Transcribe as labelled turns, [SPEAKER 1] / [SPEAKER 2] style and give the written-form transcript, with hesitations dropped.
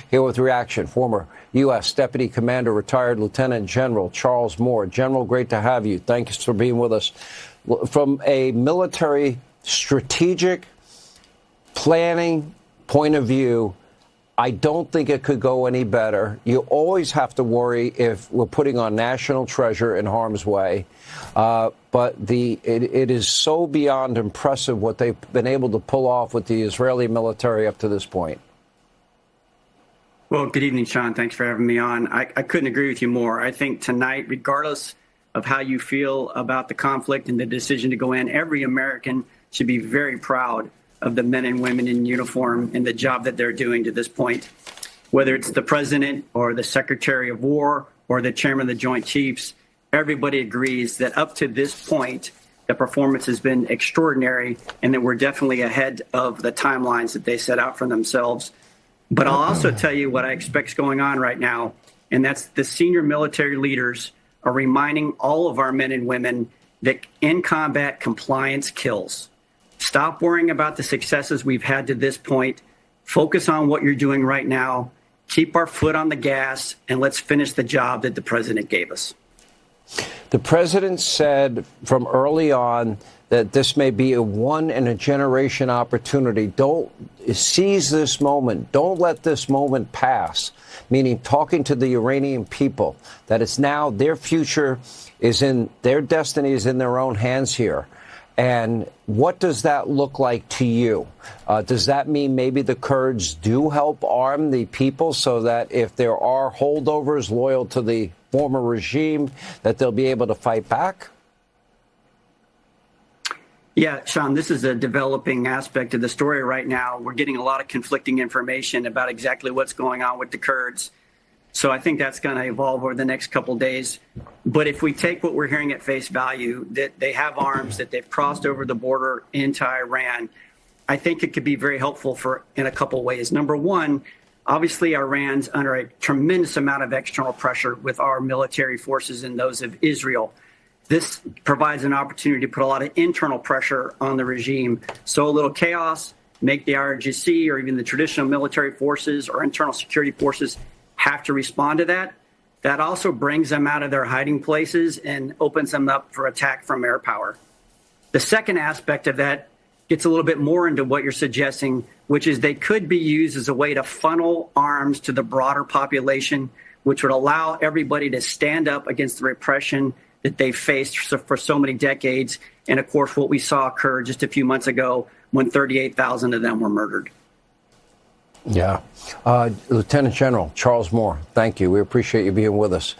[SPEAKER 1] Here with reaction, former U.S. Deputy Commander, retired Lieutenant General Charles Moore. General, great to have you. Thanks for being with us. From a military strategic planning point of view, I don't think it could go any better. You always have to worry if we're putting our national treasure in harm's way. But it is so beyond impressive what they've been able to pull off with the Israeli military up to this point.
[SPEAKER 2] Well, good evening, Sean. Thanks for having me on. I couldn't agree with you more. I think tonight, regardless of how you feel about the conflict and the decision to go in, every American should be very proud of the men and women in uniform and the job that they're doing to this point. Whether it's the president or the secretary of war or the chairman of the Joint Chiefs, everybody agrees that up to this point, the performance has been extraordinary and that we're definitely ahead of the timelines that they set out for themselves. But I'll also tell you what I expect is going on right now, and that's the senior military leaders are reminding all of our men and women that in combat, compliance kills. Stop worrying about the successes we've had to this point. Focus on what you're doing right now. Keep our foot on the gas, and let's finish the job that the president gave us.
[SPEAKER 1] The president said from early on that this may be a one-in-a-generation opportunity. Don't seize this moment. Don't let this moment pass, meaning talking to the Iranian people, that it's now their future is in, their destiny is in their own hands here. And what does that look like to you? Does that mean maybe the Kurds do help arm the people so that if there are holdovers loyal to the former regime, that they'll be able to fight back?
[SPEAKER 2] Yeah, Sean, this is a developing aspect of the story right now. We're getting a lot of conflicting information about exactly what's going on with the Kurds. So I think that's going to evolve over the next couple of days. But if we take what we're hearing at face value, that they have arms, that they've crossed over the border into Iran, I think it could be very helpful in a couple of ways. Number one, obviously, Iran's under a tremendous amount of external pressure with our military forces and those of Israel. This provides an opportunity to put a lot of internal pressure on the regime. So a little chaos, make the IRGC or even the traditional military forces or internal security forces have to respond to that. That also brings them out of their hiding places and opens them up for attack from air power. The second aspect of that gets a little bit more into what you're suggesting, which is they could be used as a way to funnel arms to the broader population, which would allow everybody to stand up against the repression that they faced for so many decades. And of course, what we saw occur just a few months ago when 38,000 of them were murdered.
[SPEAKER 1] Yeah. Lieutenant General Charles Moore, thank you. We appreciate you being with us.